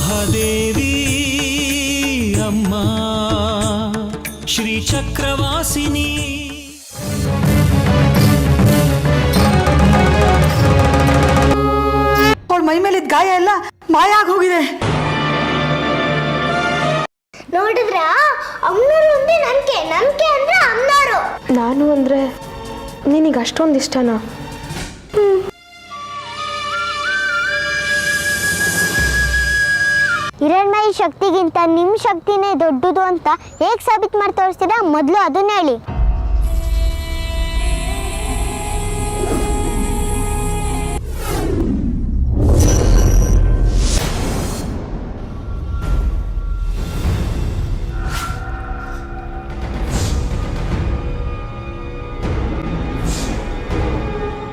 ಮಹಾದೇವಿ ಅಮ್ಮ ಶ್ರೀ ಚಕ್ರವಾಸಿನಿ. ಅವಳ ಮೈ ಮೇಲಿದ್ದ ಗಾಯ ಎಲ್ಲ ಮಾಯ ಆಗಿ ಹೋಗಿದೆ. ನೋಡಿದ್ರ ಅಮ್ಮನವರು ಒಂದೇ ನಂಬಿಕೆ ಅಂದ್ರೆ ಅಮ್ಮನವರು. ನಾನು ಅಂದ್ರೆ ನಿನಗೆ ಅಷ್ಟೊಂದು ಇಷ್ಟನಾ? ಹಿರಣ್ಮಯಿ ಶಕ್ತಿಗಿಂತ ನಿಮ್ಮ ಶಕ್ತಿನೇ ದೊಡ್ಡದು ಅಂತ ಹೇಗೆ ಸಾಬೀತು ಮಾಡಿ ತೋರಿಸ್ತೀರಾ? ಮೊದಲು ಅದನ್ನ ಹೇಳಿ.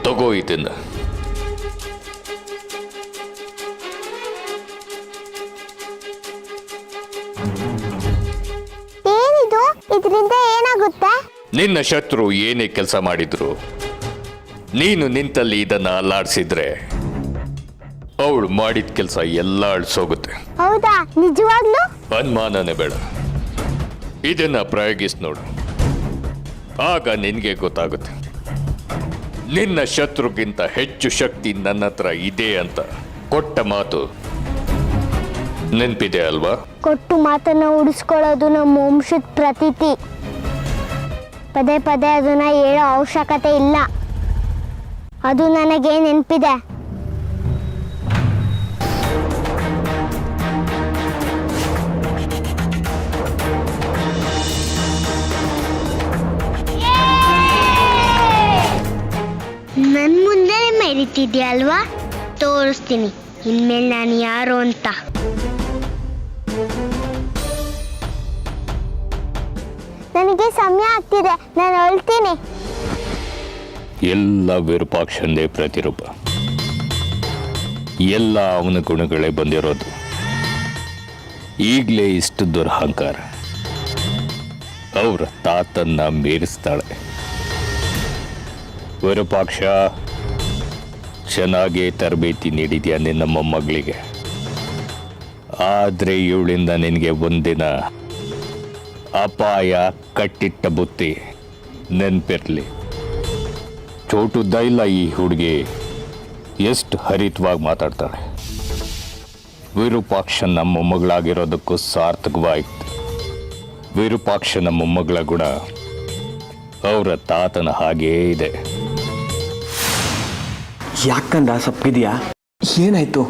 ತಗೋ ಇದನ್ನ. ಏನಿದು? ಇದರಿಂದ ಏನಾಗುತ್ತೆ? ನಿನ್ನ ಶತ್ರು ಏನೇ ಕೆಲಸ ಮಾಡಿದ್ರು ನೀನು ನಿಂತಲ್ಲಿ ಇದನ್ನ ಅಲ್ಲಾಡಿಸಿದ್ರೆ ಅವಳು ಮಾಡಿದ ಕೆಲಸ ಎಲ್ಲ ಅಳಿಸೋಗುತ್ತೆ. ಹೌದಾ? ನಿಜವಾಗ್ಲೂ? ಅನುಮಾನನೇ ಬೇಡ, ಇದನ್ನ ಪ್ರಯೋಗಿಸಿ ನೋಡು, ಆಗ ನಿನಗೆ ಗೊತ್ತಾಗುತ್ತೆ. ನಿನ್ನ ಶತ್ರುಗಿಂತ ಹೆಚ್ಚು ಶಕ್ತಿ ನನ್ನ ಹತ್ರ ಇದೆ ಅಂತ ಕೊಟ್ಟ ಮಾತು ನೆನಪಿದೆ ಅಲ್ವಾ? ಕೊಟ್ಟು ಮಾತನ್ನ ಉಳಿಸ್ಕೊಳ್ಳೋದು ನಮ್ಮ ವಂಶದ ಪ್ರತೀತಿ. ಪದೇ ಪದೇ ಅದನ್ನ ಹೇಳೋ ಅವಶ್ಯಕತೆ ಇಲ್ಲ. ಅದು ನನಗೆ ನೆನಪಿದೆ. ನನ್ ಮುಂದೆ ಮೆರಿತಿದ್ಯಾ ಅಲ್ವಾ? ತೋರಿಸ್ತೀನಿ ಇನ್ಮೇಲೆ ನಾನು ಯಾರು ಅಂತ. ನನಗೆ ಸಮಯ ಆಗ್ತಿದೆ, ನಾನು ಹೊಳ್ತೀನಿ. ಎಲ್ಲ ವಿರೂಪಾಕ್ಷಂದೇ ಪ್ರತಿರೂಪ, ಎಲ್ಲ ಅವನ ಗುಣಗಳೇ ಬಂದಿರೋದು. ಈಗಲೇ ಇಷ್ಟು ದುರಹಂಕಾರ ಅವರ ತಾತನ್ನ ಮೀರಿಸ್ತಾಳೆ. ವಿರೂಪಾಕ್ಷ, ಚೆನ್ನಾಗಿ ತರಬೇತಿ ನೀಡಿದ್ಯಾ ನಿನ್ನ ಮೊಮ್ಮಗಳಿಗೆ. ಆದರೆ ಇವಳಿಂದ ನಿನಗೆ ಒಂದಿನ ಅಪಾಯ ಕಟ್ಟಿಟ್ಟ ಬುತ್ತಿ ನೆನಪಿರ್ಲಿ. ಚೋಟುದ್ದ ಇಲ್ಲ ಈ ಹುಡುಗಿ, ಎಷ್ಟು ಹರಿತವಾಗಿ ಮಾತಾಡ್ತಾಳೆ. ವಿರೂಪಾಕ್ಷನ ಮೊಮ್ಮಗಳಾಗಿರೋದಕ್ಕೂ ಸಾರ್ಥಕವಾಯಿತು. ವಿರೂಪಾಕ್ಷನ ಮೊಮ್ಮಗಳ ಗುಣ ಅವರ ತಾತನ ಹಾಗೇ ಇದೆ. ಯಾಕಂದ ಸಪ್ಪಿದ್ಯಾ? ಏನಾಯ್ತು?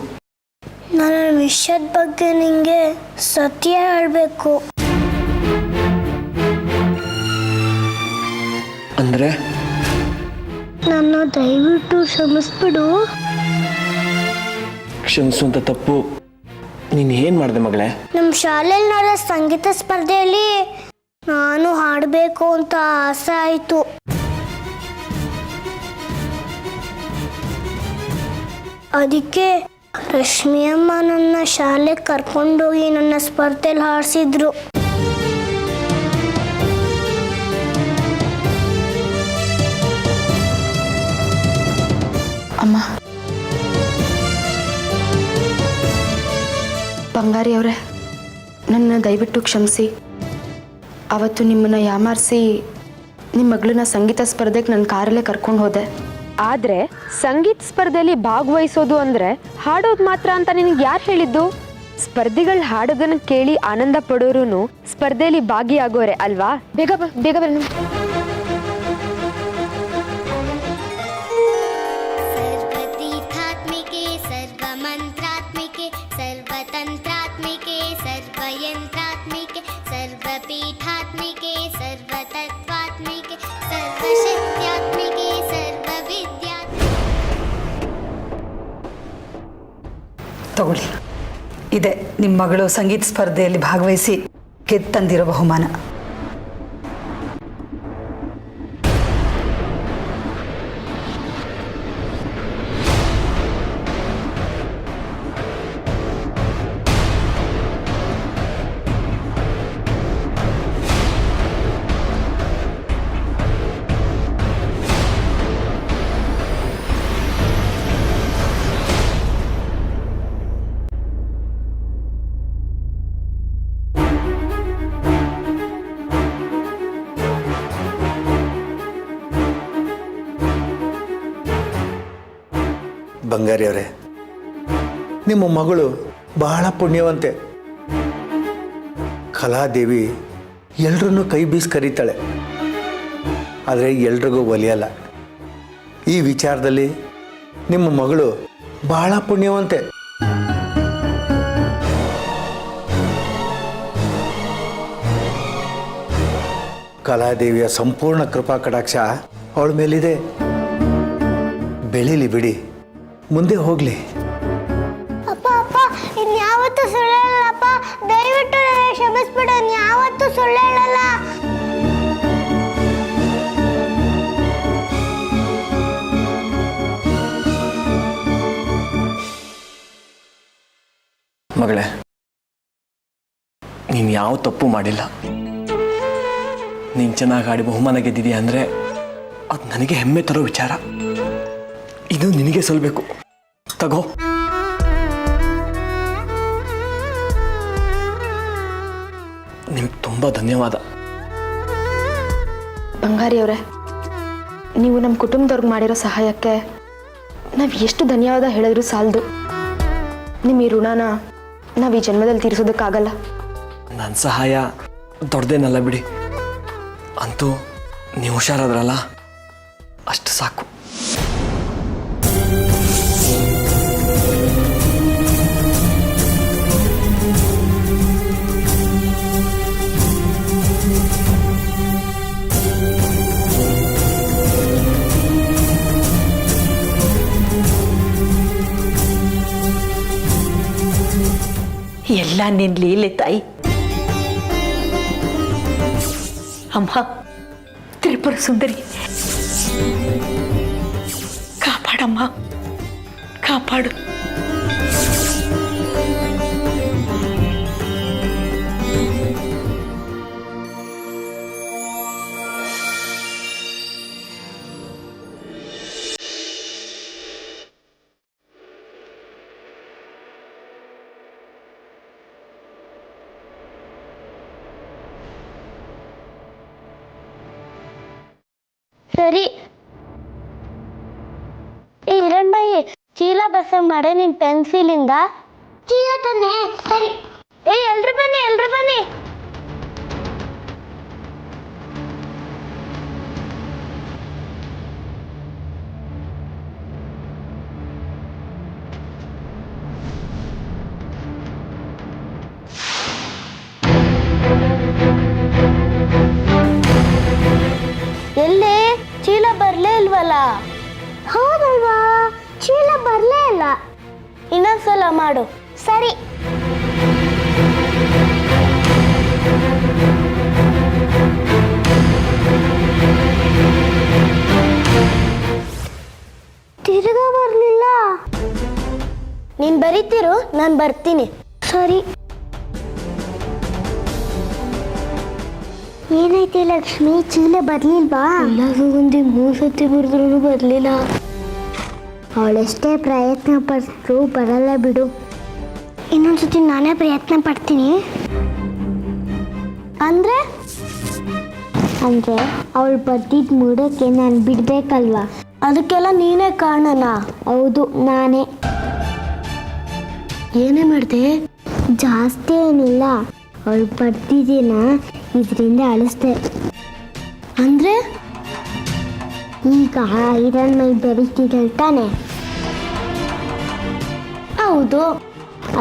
ನನ್ನ ವಿಷಯದ ಬಗ್ಗೆ ನಿಂಗೆ ಸತ್ಯ ಹೇಳಬೇಕು. ಅಂದ್ರೆ ನನ್ನ ದಯವಿಟ್ಟು ಕ್ಷಮಿಸ್ಬಿಡು. ಕ್ಷಮಿಸುವಂತ ತಪ್ಪು ನೀನು ಏನ್ ಮಾಡಿದೆ ಮಗಳೇ? ನಮ್ಮ ಶಾಲೆಯಲ್ಲಿ ನಡೆದ ಸಂಗೀತ ಸ್ಪರ್ಧೆಯಲ್ಲಿ ನಾನು ಹಾಡಬೇಕು ಅಂತ ಆಸೆ ಆಯಿತು. ಅದಕ್ಕೆ ರಶ್ಮಿ ಅಮ್ಮ ನನ್ನ ಶಾಲೆಗೆ ಕರ್ಕೊಂಡೋಗಿ ನನ್ನ ಸ್ಪರ್ಧೆಯಲ್ಲಿ ಹಾಡಿಸಿದ್ರು. ಅಮ್ಮ, ಬಂಗಾರಿ ಅವರೇ, ನನ್ನ ದಯವಿಟ್ಟು ಕ್ಷಮಿಸಿ. ಅವತ್ತು ನಿಮ್ಮನ್ನು ಯಾಮಾರಿಸಿ ನಿಮ್ಮ ಮಗಳನ್ನ ಸಂಗೀತ ಸ್ಪರ್ಧೆಗೆ ನನ್ನ ಕಾರಲ್ಲೇ ಕರ್ಕೊಂಡು ಹೋದೆ. ಆದರೆ ಸಂಗೀತ ಸ್ಪರ್ಧೆಯಲ್ಲಿ ಭಾಗವಹಿಸೋದು ಅಂದರೆ ಹಾಡೋದು ಮಾತ್ರ ಅಂತ ನಿನಗೆ ಯಾರು ಹೇಳಿದ್ದು? ಸ್ಪರ್ಧಿಗಳು ಹಾಡೋದನ್ನು ಕೇಳಿ ಆನಂದ ಪಡೋರು ಸ್ಪರ್ಧೆಯಲ್ಲಿ ಭಾಗಿಯಾಗೋರೆ ಅಲ್ವಾ? ಬೇಗ ಬನ್ನಿ. ಸರ್ವತೀರ್ಥಾತ್ಮಿಕೆ, ಸರ್ವಮಂತ್ರಾತ್ಮಿಕೆ, ಸರ್ವತಂತ್ರಾತ್ಮಿಕೆ, ಸರ್ವಯಂತ್ರಾತ್ಮಿಕೆ, ಸರ್ವಪೀಠಾತ್ಮಿಕೆ, ಸರ್ವತತ್ವಾತ್ಮಿಕೆ, ಸರ್ವಶಕ್ತ್ಯಾತ್ಮಿಕೆ, ಸರ್ವವಿದ್ಯಾತ್ಮಿಕೆ. ತಗೊಳ್ಳಿ, ಇದೆ ನಿಮ್ಮ ಮಗಳು ಸಂಗೀತ ಸ್ಪರ್ಧೆಯಲ್ಲಿ ಭಾಗವಹಿಸಿ ಗೆದ್ದಂದಿರೋ ಬಹುಮಾನ. ಬಂಗಾರಿ ಅವರೇ, ನಿಮ್ಮ ಮಗಳು ಬಹಳ ಪುಣ್ಯವಂತೆ. ಕಲಾದೇವಿ ಎಲ್ರನ್ನೂ ಕೈ ಬೀಸಿ ಕರೀತಾಳೆ, ಆದರೆ ಎಲ್ರಿಗೂ ಒಲಿಯಲ್ಲ. ಈ ವಿಚಾರದಲ್ಲಿ ನಿಮ್ಮ ಮಗಳು ಬಹಳ ಪುಣ್ಯವಂತೆ. ಕಲಾದೇವಿಯ ಸಂಪೂರ್ಣ ಕೃಪಾ ಕಟಾಕ್ಷ ಅವಳ ಮೇಲಿದೆ. ಬೆಳೀಲಿ ಬಿಡಿ, ಮುಂದೆ ಹೋಗಲಿ. ಅಪ್ಪ ಅಪ್ಪ ಇನ್ಯಾವತ್ತೂ ಸುಳ್ಳು ಹೇಳಲ್ಲಪ್ಪ, ದಯವಿಟ್ಟು ನನಗೆ ಕ್ಷಮಿಸ್ಬಿಡು, ಇನ್ಯಾವತ್ತೂ ಸುಳ್ಳು ಹೇಳಲ್ಲ. ಮಗಳೇ, ನೀನು ಯಾವ ತಪ್ಪು ಮಾಡಿಲ್ಲ. ನೀನು ಚೆನ್ನಾಗಿ ಆಡಿ ಬಹುಮಾನ ಗೆದ್ದಿದೆಯಾ ಅಂದರೆ ಅದು ನನಗೆ ಹೆಮ್ಮೆ ತರೋ ವಿಚಾರ. ಇದು ನಿನಗೆ ಸಲ್ಲಬೇಕು. ತಗೋ. ನಿಮ್ಗೆ ತುಂಬ ಧನ್ಯವಾದ. ಬಂಗಾರಿ ಅವರೇ, ನೀವು ನಮ್ಮ ಕುಟುಂಬದವ್ರಿಗೆ ಮಾಡಿರೋ ಸಹಾಯಕ್ಕೆ ನಾವು ಎಷ್ಟು ಧನ್ಯವಾದ ಹೇಳಿದ್ರು ಸಾಲದು. ನಿಮ್ಮ ಈ ಋಣನ ನಾವು ಈ ಜನ್ಮದಲ್ಲಿ ತೀರಿಸೋದಕ್ಕಾಗಲ್ಲ. ನನ್ನ ಸಹಾಯ ದೊಡ್ಡದೇನಲ್ಲ ಬಿಡಿ. ಅಂತೂ ನೀವು ಹುಷಾರಾದ್ರಲ್ಲ, ಅಷ್ಟು ಸಾಕು. ಎಲ್ಲ ನಿನ್ ಲೀಲೆ ತಾಯಿ. ಅಮ್ಮ ತ್ರಿಪುರ ಸುಂದರಿ, ಕಾಪಾಡಮ್ಮ, ಕಾಪಾಡು. ಸರಿ ಹಿರಣ್ಮಯಿ, ಚೀಲ ಬಸ ಮಾಡೆ ನಿನ್ ಪೆನ್ಸಿಲಿಂದ. ಚೀಲ ತಾನೆ? ಸರಿ. ಎಲ್ರು ಬನ್ನಿ, ಎಲ್ರು ಬನ್ನಿ. ಎಲ್ಲಿ ಚೀಲ ಬರ್ಲೇ ಇಲ್ವಲ್ಲ? ಹೌದಲ್ವಾ, ಚೀಲ ಬರ್ಲೇ ಇಲ್ಲ. ಇನ್ನೊಂದ್ಸಲ ಮಾಡು. ಸರಿ. ತಿರುಗಾ ಬರ್ಲಿಲ್ಲ. ನೀನ್ ಬರೀತಿರು, ನಾನು ಬರ್ತೀನಿ. ಸರಿ. ಏನೈತೆ ಲಕ್ಷ್ಮಿ, ಚೀಲ ಬರ್ಲಿಲ್ವಾ? ಎಲ್ಲರೂ ಒಂದು 3 ಸತಿ ಬರೆದ್ರೂ ಬರ್ಲಿಲ್ಲ. ಅವಳೆಷ್ಟೇ ಪ್ರಯತ್ನ ಪಟ್ಟರು ಬರಲ್ಲ ಬಿಡು. ಇನ್ನೊಂದ್ಸತಿ ನಾನೇ ಪ್ರಯತ್ನ ಪಡ್ತೀನಿ. ಅಂದ್ರೆ ಅವಳು ಬರ್ದಿದ್ದು ಮೂಡಕ್ಕೆ ನಾನು ಬಿಡ್ಬೇಕಲ್ವಾ? ಅದಕ್ಕೆಲ್ಲ ನೀನೇ ಕಾರಣನಾ? ಹೌದು, ನಾನೇ. ಏನೇ ಮಾಡಿದೆ? ಜಾಸ್ತಿ ಏನಿಲ್ಲ, ಅವಳು ಬರ್ದಿದ್ದೀನ ಇದರಿಂದ ಅಳಿಸ್ದೆ. ಅಂದ್ರೆ ಈಗ ಹಿರಣ್ಮಯಿ ಬರೀತಿದ್ದಳು ತಾನೆ? ಹೌದು,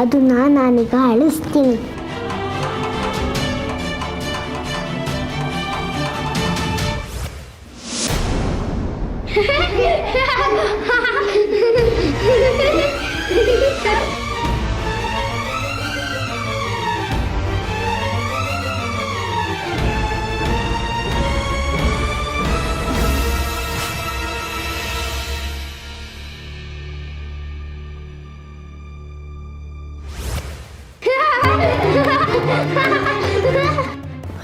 ಅದನ್ನ ನಾನೀಗ ಅಳಿಸ್ತೀನಿ.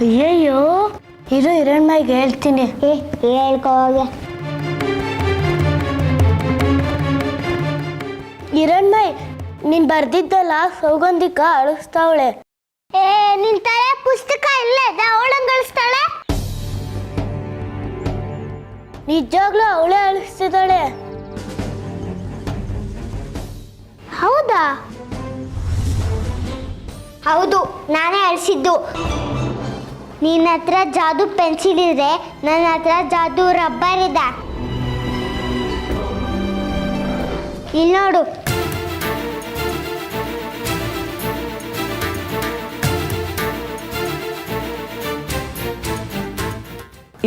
ಅಯ್ಯಯ್ಯೋ, ಇರು ಹಿರಣ್ಮಯಿಗೆ ಹೇಳ್ತೀನಿ. ಹೇಳ್ಕೋಗೆ. ಹಿರಣ್ಮಯಿ, ನೀನ್ ಬರ್ದಿದ್ದಲ್ಲ ಸೌಗಂಧಿಕ ಅಳಿಸ್ತಾವಳೆ. ನಿನ್ ತಲೆ ಪುಸ್ತಕ ಇಲ್ಲೇ ಅವಳಂಗ್ ಅಳಿಸ್ತಾಳೆ? ನಿಜವಾಗ್ಲೂ ಅವಳೇ ಅಳಿಸ್ತಿದ್ದಾಳೆ. ಹೌದಾ? ಹೌದು, ನಾನೇ ಅಳಿಸಿದ್ದು. ನಿನ್ನ ಹತ್ರ ಜಾದು ಪೆನ್ಸಿಲ್ ಇದೆ, ನನ್ನ ಹತ್ರ ಜಾದು ರಬ್ಬರ್ ಇದೆ. ಇಲ್ಲಿ ನೋಡು.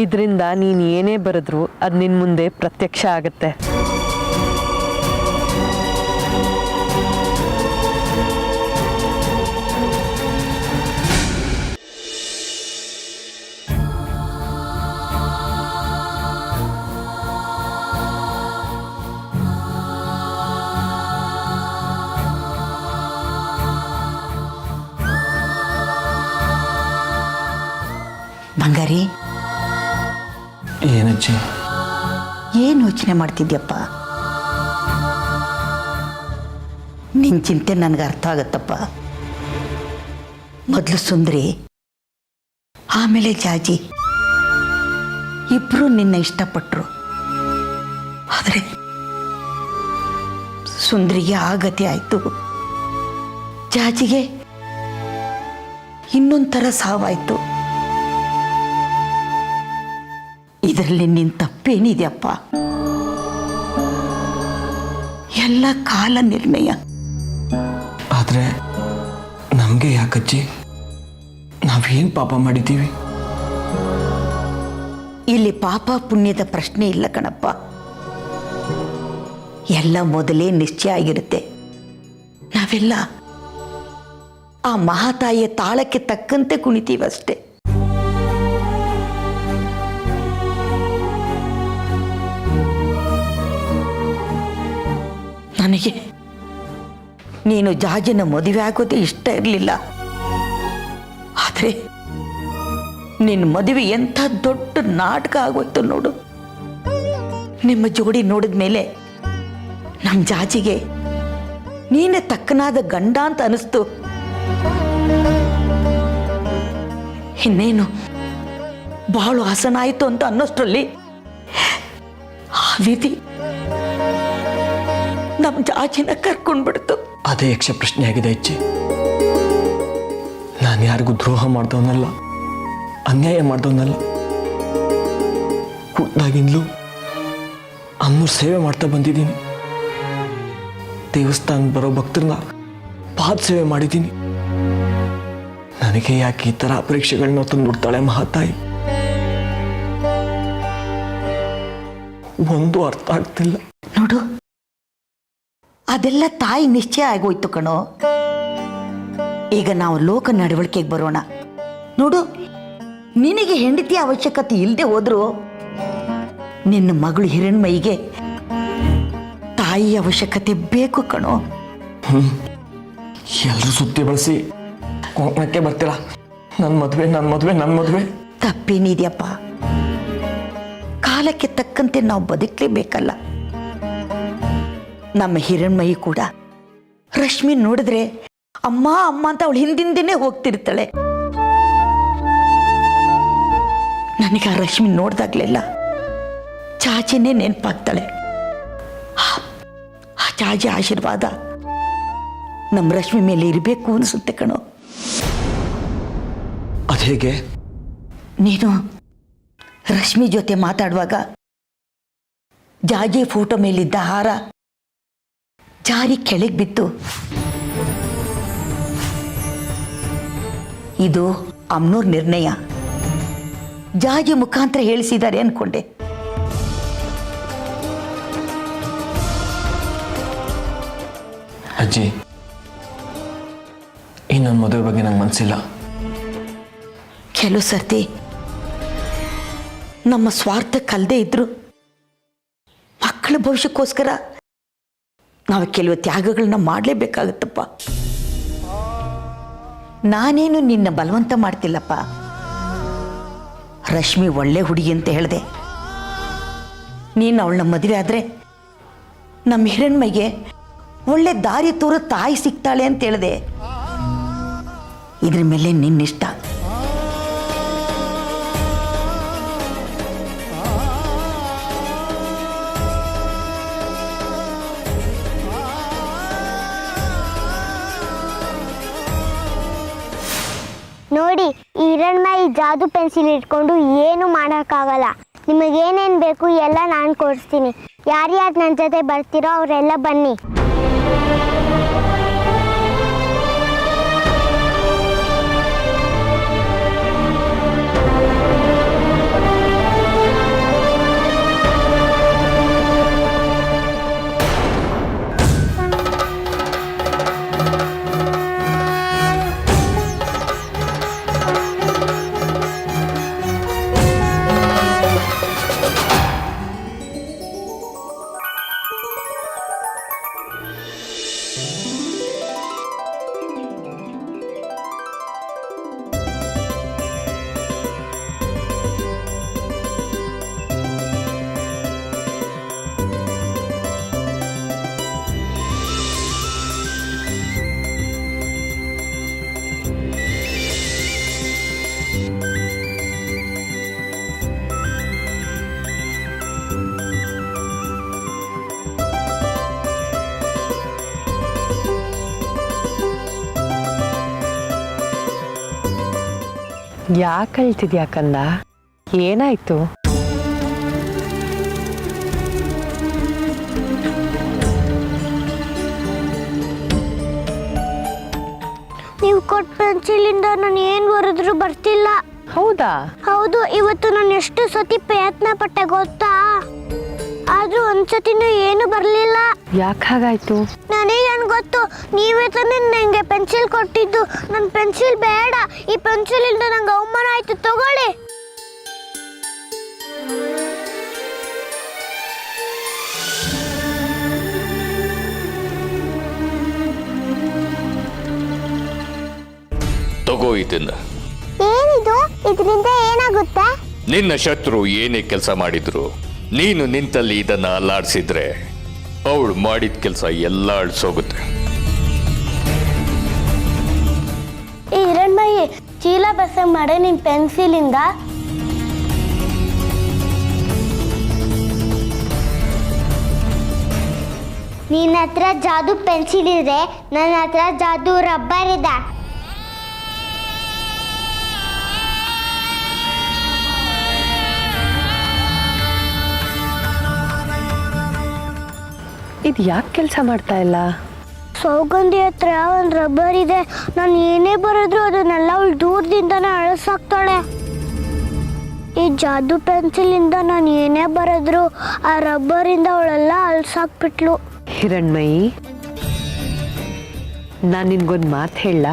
ಇದರಿಂದ ನೀನು ಏನೇ ಬರೆದ್ರು ಅದು ನಿನ್ನ ಮುಂದೆ ಪ್ರತ್ಯಕ್ಷ ಆಗುತ್ತೆ. ಬಂಗಾರಿ, ಏನಜ್ಜಿ? ಏನು ಯೋಚನೆ ಮಾಡ್ತಿದ್ಯಪ್ಪ? ನಿನ್ನ ಚಿಂತೆ ನನಗೆ ಅರ್ಥ ಆಗತ್ತಪ್ಪ. ಮೊದಲು ಸುಂದರಿ, ಆಮೇಲೆ ಜಾಜಿ, ಇಬ್ರು ನಿನ್ನ ಇಷ್ಟಪಟ್ರು. ಆದರೆ ಸುಂದರಿಗೆ ಆ ಗತಿ ಆಯ್ತು, ಜಾಜಿಗೆ ಇನ್ನೊಂಥರ ಸಾವಾಯ್ತು. ಇದರಲ್ಲಿ ನಿನ್ನ ತಪ್ಪೇನಿದೆಯಪ್ಪ? ಎಲ್ಲ ಕಾಲ ನಿರ್ಣಯ. ಆದರೆ ನಮಗೆ ಯಾಕಜ್ಜಿ? ನಾವೇನು ಪಾಪ ಮಾಡಿದ್ದೀವಿ? ಇಲ್ಲಿ ಪಾಪ ಪುಣ್ಯದ ಪ್ರಶ್ನೆ ಇಲ್ಲ ಕಣಪ್ಪ. ಎಲ್ಲ ಮೊದಲೇ ನಿಶ್ಚಯ ಆಗಿರುತ್ತೆ. ನಾವೆಲ್ಲ ಆ ಮಹಾತಾಯಿಯ ತಾಳಕ್ಕೆ ತಕ್ಕಂತೆ ಕುಣಿತೀವಷ್ಟೇ. ನನಗೆ ನೀನು ಜಾಜಿನ ಮದುವೆ ಆಗೋದೇ ಇಷ್ಟ ಇರಲಿಲ್ಲ. ಆದರೆ ನಿನ್ನ ಮದುವೆ ಎಂಥ ದೊಡ್ಡ ನಾಟಕ ಆಗೋಯ್ತು ನೋಡು. ನಿಮ್ಮ ಜೋಡಿ ನೋಡಿದ ಮೇಲೆ ನಮ್ಮ ಜಾಜಿಗೆ ನೀನೇ ತಕ್ಕನಾದ ಗಂಡ ಅಂತ ಅನಿಸ್ತು. ಇನ್ನೇನು ಬಾಳು ಹಸನಾಯಿತು ಅಂತ ಅನ್ನೋಷ್ಟರಲ್ಲಿ ಆ ವಿಧಿ ನಮ್ಮ ಜಾಜಿನ ಕರ್ಕೊಂಡ್ಬಿಡ್ತು. ಅದೇ ಯಕ್ಷ ಪ್ರಶ್ನೆ ಆಗಿದೆ ಅಜ್ಜಿ. ನಾನು ಯಾರಿಗೂ ದ್ರೋಹ ಮಾಡ್ದವನಲ್ಲ, ಅನ್ಯಾಯ ಮಾಡ್ದವನಲ್ಲ. ಹುಟ್ಟಾಗಿಂದಲೂ ಅಮ್ಮನ ಸೇವೆ ಮಾಡ್ತಾ ಬಂದಿದ್ದೀನಿ. ದೇವಸ್ಥಾನ ಬರೋ ಭಕ್ತರನ್ನ ಪಾದ ಸೇವೆ ಮಾಡಿದ್ದೀನಿ. ನನಗೆ ಯಾಕೆ ಈ ಥರ ಪರೀಕ್ಷೆಗಳನ್ನ ತಂದುಬಿಡ್ತಾಳೆ ಮಹಾತಾಯಿ? ಒಂದು ಅರ್ಥ ಆಗ್ತಿಲ್ಲ. ನೋಡು, ಅದೆಲ್ಲ ತಾಯಿ ನಿಶ್ಚಯ ಆಗೋಯ್ತು ಕಣೋ. ಈಗ ನಾವು ಲೋಕ ನಡವಳಿಕೆಗೆ ಬರೋಣ. ನೋಡು, ನಿನಗೆ ಹೆಂಡತಿಯ ಅವಶ್ಯಕತೆ ಇಲ್ಲದೆ ಹೋದ್ರು ನಿನ್ನ ಮಗಳು ಹಿರಣ್ಮಯಿಗೆ ತಾಯಿ ಅವಶ್ಯಕತೆ ಬೇಕು ಕಣೋ. ಎಲ್ಲರೂ ಸುದ್ದಿ ಬಳಸಿ ಕೊಂಕಣಕ್ಕೆ ಬರ್ತೀರಾ, ನನ್ನ ಮದುವೆ ನನ್ನ ಮದುವೆ ನನ್ನ ಮದುವೆ. ತಪ್ಪೇನಿದೆಯಪ್ಪ? ಕಾಲಕ್ಕೆ ತಕ್ಕಂತೆ ನಾವು ಬದುಕಲೇಬೇಕಲ್ಲ. ನಮ್ಮ ಹಿರಣ್ಮಯಿ ಕೂಡ ರಶ್ಮಿ ನೋಡಿದ್ರೆ ಅಮ್ಮ ಅಮ್ಮ ಅಂತ ಅವಳು ಹಿಂದಿಂದನೇ ಹೋಗ್ತಿರ್ತಾಳೆ. ನನಗೆ ಆ ರಶ್ಮಿ ನೋಡ್ದಾಗ್ಲೆಲ್ಲ ಚಾಚಿನೇ ನೆನಪಾಗ್ತಾಳೆ. ಆ ಚಾಚಿ ಆಶೀರ್ವಾದ ನಮ್ಮ ರಶ್ಮಿ ಮೇಲೆ ಇರಬೇಕು ಅನಿಸುತ್ತೆ ಕಣೋ. ಅದೇಗೆ? ನೀನು ರಶ್ಮಿ ಜೊತೆ ಮಾತಾಡುವಾಗ ಜಾಜಿ ಫೋಟೋ ಮೇಲಿದ್ದ ಹಾರ ಜಾರಿ ಕೆಳಗೆ ಬಿತ್ತು. ಇದು ಅಮ್ನೂರ್ ನಿರ್ಣಯ. ಜಾಜಿ ಮುಖಾಂತರ ಹೇಳಿಸಿದ್ದಾರೆ ಅನ್ಕೊಂಡೆ. ಅಜ್ಜಿ, ಈ ನನ್ನ ಮದುವೆ ಬಗ್ಗೆ ನಂಗೆ ಮನಸ್ಸಿಲ್ಲ. ಕೆಲವು ಸರ್ತಿ ನಮ್ಮ ಸ್ವಾರ್ಥ ಕಲ್ಲದೆ ಇದ್ರು ಮಕ್ಕಳ ಭವಿಷ್ಯಕ್ಕೋಸ್ಕರ ನಾವು ಕೆಲವು ತ್ಯಾಗಗಳನ್ನ ಮಾಡಲೇಬೇಕಾಗತ್ತಪ್ಪ. ನಾನೇನು ನಿನ್ನ ಬಲವಂತ ಮಾಡ್ತಿಲ್ಲಪ್ಪ. ರಶ್ಮಿ ಒಳ್ಳೆ ಹುಡುಗಿ ಅಂತ ಹೇಳಿದೆ. ನೀನು ಅವಳನ್ನ ಮದುವೆ ಆದರೆ ನಮ್ಮ ಹಿರಣ್ಮೈಗೆ ಒಳ್ಳೆ ದಾರಿ ತೋರೋ ತಾಯಿ ಸಿಗ್ತಾಳೆ ಅಂತ ಹೇಳಿದೆ. ಇದ್ರ ಮೇಲೆ ನಿನ್ನಿಷ್ಟ. ನೋಡಿ, ಈ ಹಿರಣ್ಮಯಿ ಜಾದು ಪೆನ್ಸಿಲ್ ಇಟ್ಕೊಂಡು ಏನು ಮಾಡೋಕ್ಕಾಗಲ್ಲ. ನಿಮಗೇನೇನು ಬೇಕು ಎಲ್ಲ ನಾನು ಕೊಡಿಸ್ತೀನಿ. ಯಾರ್ಯಾರು ನನ್ನ ಜೊತೆ ಬರ್ತೀರೋ ಅವರೆಲ್ಲ ಬನ್ನಿ. ಯಾಕೆ ಅಳ್ತಿದ್ಯಾ ಕಂದ? ಏನಾಯ್ತು? ನೀವು ಕೊಟ್ಟ ಪೆನ್ಸಿಲಿಂದ ನಾನು ಏನು ಬರೆದ್ರು ಬರ್ತಿಲ್ಲ. ಹೌದಾ? ಹೌದು, ಇವತ್ತು ನಾನು ಎಷ್ಟು ಸತಿ ಪ್ರಯತ್ನ ಪಟ್ಟೆ ಗೊತ್ತಾ? ಆದ್ರೂ ಒಂದ್ಸತಿನೂ ಏನು ಬರಲಿಲ್ಲ. ಯಾಕೆ ಹಾಗಾಯ್ತು? ನನಗೇನು ಗೊತ್ತು, ನೀವೇ ತಾನೇ ನನಗೆ ಪೆನ್ಸಿಲ್ ಕೊಟ್ಟಿದ್ದು. ನನ್ನ ಪೆನ್ಸಿಲ್ ಬೇಡ, ಈ ಪೆನ್ಸಿಲಿಂದ ನಂಗೆ ಅವಮಾನ ಆಯ್ತು, ತಗೊಳ್ಳಿ. ತಗೋ ಇದನ್ನ. ಏನಿದು? ಇದರಿಂದ ಏನಾಗುತ್ತೆ? ನಿನ್ನ ಶತ್ರು ಏನೇ ಕೆಲಸ ಮಾಡಿದ್ರು ನೀನು ನಿಂತಲ್ಲಿ ಇದನ್ನ ಅಲ್ಲಾಡಿಸಿದ್ರೆ ಅವಳು ಮಾಡಿದ ಕೆಲಸ ಎಲ್ಲ ಅಳಿಸೋಗುತ್ತೆ. ಈ ಹಿರಣ್ಮಯಿ, ಚೀಲ ಬಸ ಮಾಡೆ ನಿನ್ ಪೆನ್ಸಿಲಿಂದ. ನಿನ್ನ ಹತ್ರ ಜಾದು ಪೆನ್ಸಿಲ್ ಇದೆ, ನನ್ನ ಹತ್ರ ಜಾದು ರಬ್ಬರ್ ಇದೆ. ಇದು ಯಾಕೆ ಕೆಲಸ ಮಾಡ್ತಾ ಇಲ್ಲ? ಸೌಗಂಧಿ ಹತ್ರ ಒಂದು ರಬ್ಬರ್ ಇದೆ. ನಾನು ಏನೇ ಬರೆದ್ರು ಅದನ್ನೆಲ್ಲ ಅವಳು ದೂರದಿಂದನೇ ಅಳಿಸಾಕ್ತಾಳೆ. ಈ ಜಾದು ಪೆನ್ಸಿಲಿಂದ ನಾನು ಏನೇ ಬರೆದ್ರು ಆ ರಬ್ಬರಿಂದ ಅವಳೆಲ್ಲ ಅಳಿಸಾಕ್ಬಿಟ್ಲು. ಹಿರಣ್ಮಯಿ, ನಾನು ನಿನ್ಗೊಂದು ಮಾತು ಹೇಳ.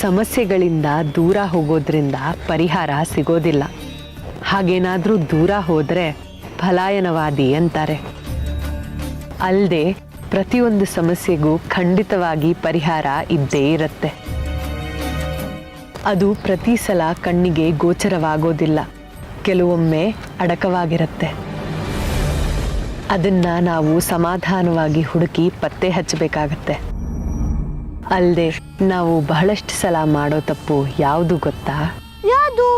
ಸಮಸ್ಯೆಗಳಿಂದ ದೂರ ಹೋಗೋದ್ರಿಂದ ಪರಿಹಾರ ಸಿಗೋದಿಲ್ಲ. ಹಾಗೇನಾದರೂ ದೂರ ಹೋದರೆ ಫಲಾಯನವಾದಿ ಅಂತಾರೆ. ಅಲ್ಲದೆ ಪ್ರತಿಯೊಂದು ಸಮಸ್ಯೆಗೂ ಖಂಡಿತವಾಗಿ ಪರಿಹಾರ ಇದ್ದೇ ಇರುತ್ತೆ. ಅದು ಪ್ರತಿ ಸಲ ಕಣ್ಣಿಗೆ ಗೋಚರವಾಗೋದಿಲ್ಲ, ಕೆಲವೊಮ್ಮೆ ಅಡಕವಾಗಿರುತ್ತೆ. ಅದನ್ನ ನಾವು ಸಮಾಧಾನವಾಗಿ ಹುಡುಕಿ ಪತ್ತೆ ಹಚ್ಚಬೇಕಾಗತ್ತೆ. ಅಲ್ಲದೆ ನಾವು ಬಹಳಷ್ಟು ಸಲ ಮಾಡೋ ತಪ್ಪು ಯಾವುದು ಗೊತ್ತಾ? ಯಾವುದು?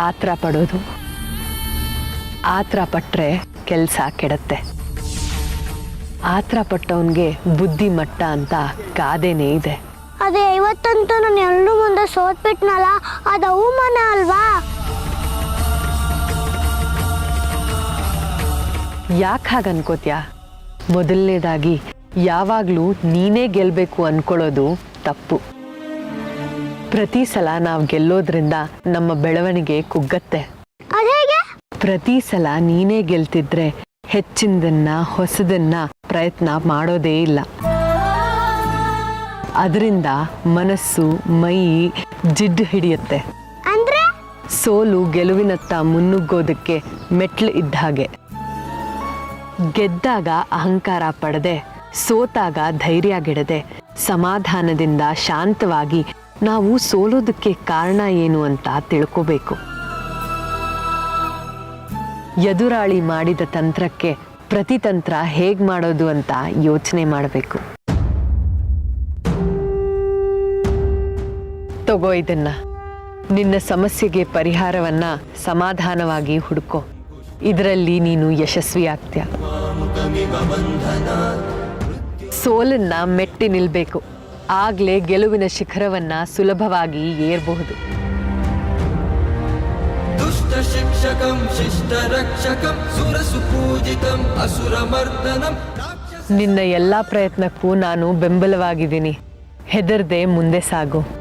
ಆತ್ರ ಪಡೋದು. ಆತ್ರ ಪಟ್ರೆ ಕೆಲಸ ಕೆಡತ್ತೆ. ಆತ್ರ ಪಟ್ಟವನ್ಗೆ ಬುದ್ಧಿ ಮಟ್ಟ ಅಂತ ಗಾದೆನೇ ಇದೆ. ಅದೇ ಇವತ್ತಂತೂ ನಾನು ಎಲ್ಲರೂ ಮುಂದೆ ಸೋತ್ಬಿಟ್ನಲ್ಲ, ಅದು ಅವಮಾನ ಅಲ್ವಾ? ಯಾಕೆ ಹಾಗೆ ಅನ್ಕೋತ್ಯಾ? ಮೊದಲನೇದಾಗಿ ಯಾವಾಗಲೂ ನೀನೇ ಗೆಲ್ಲಬೇಕು ಅನ್ಕೊಳ್ಳೋದು ತಪ್ಪು. ಪ್ರತಿ ಸಲ ನಾವು ಗೆಲ್ಲೋದ್ರಿಂದ ನಮ್ಮ ಬೆಳವಣಿಗೆ ಕುಗ್ಗತ್ತೆ. ಅದೇಗೆ? ಪ್ರತಿ ಸಲ ನೀನೇ ಗೆಲ್ತಿದ್ರೆ ಹೆಚ್ಚಿನದನ್ನ ಹೊಸದನ್ನ ಪ್ರಯತ್ನ ಮಾಡೋದೇ ಇಲ್ಲ. ಅದರಿಂದ ಮನಸ್ಸು ಮೈ ಜಿಡ್ಡು ಹಿಡಿಯುತ್ತೆ. ಅಂದ್ರೆ ಸೋಲು ಗೆಲುವಿನತ್ತ ಮುನ್ನುಗ್ಗೋದಕ್ಕೆ ಮೆಟ್ಲು ಇದ್ದ ಹಾಗೆ. ಗೆದ್ದಾಗ ಅಹಂಕಾರ ಪಡದೆ, ಸೋತಾಗ ಧೈರ್ಯಗೆಡದೆ, ಸಮಾಧಾನದಿಂದ ಶಾಂತವಾಗಿ ನಾವು ಸೋಲೋದಕ್ಕೆ ಕಾರಣ ಏನು ಅಂತ ತಿಳ್ಕೋಬೇಕು. ಎದುರಾಳಿ ಮಾಡಿದ ತಂತ್ರಕ್ಕೆ ಪ್ರತಿತಂತ್ರ ಹೇಗ್ ಮಾಡೋದು ಅಂತ ಯೋಚನೆ ಮಾಡಬೇಕು. ತಗೋ ಇದನ್ನ. ನಿನ್ನ ಸಮಸ್ಯೆಗೆ ಪರಿಹಾರವನ್ನ ಸಮಾಧಾನವಾಗಿ ಹುಡುಕೋ. ಇದರಲ್ಲಿ ನೀನು ಯಶಸ್ವಿ ಆಗ್ತೀಯ. ಸೋಲನ್ನ ಮೆಟ್ಟಿ ನಿಲ್ಬೇಕು. ಆಗ್ಲೇ ಗೆಲುವಿನ ಶಿಖರವನ್ನ ಸುಲಭವಾಗಿ ಏರಬಹುದು. ದುಷ್ಟ ಶಿಕ್ಷಕಂ ಶಿಷ್ಟ ರಕ್ಷಕಂ ಸುರಸುಪೂಜಿತಂ ಅಸುರಮರ್ದನಂ. ನಿನ್ನ ಎಲ್ಲಾ ಪ್ರಯತ್ನಕ್ಕೂ ನಾನು ಬೆಂಬಲವಾಗಿದ್ದೀನಿ. ಹೆದರ್ದೆ ಮುಂದೆ ಸಾಗು.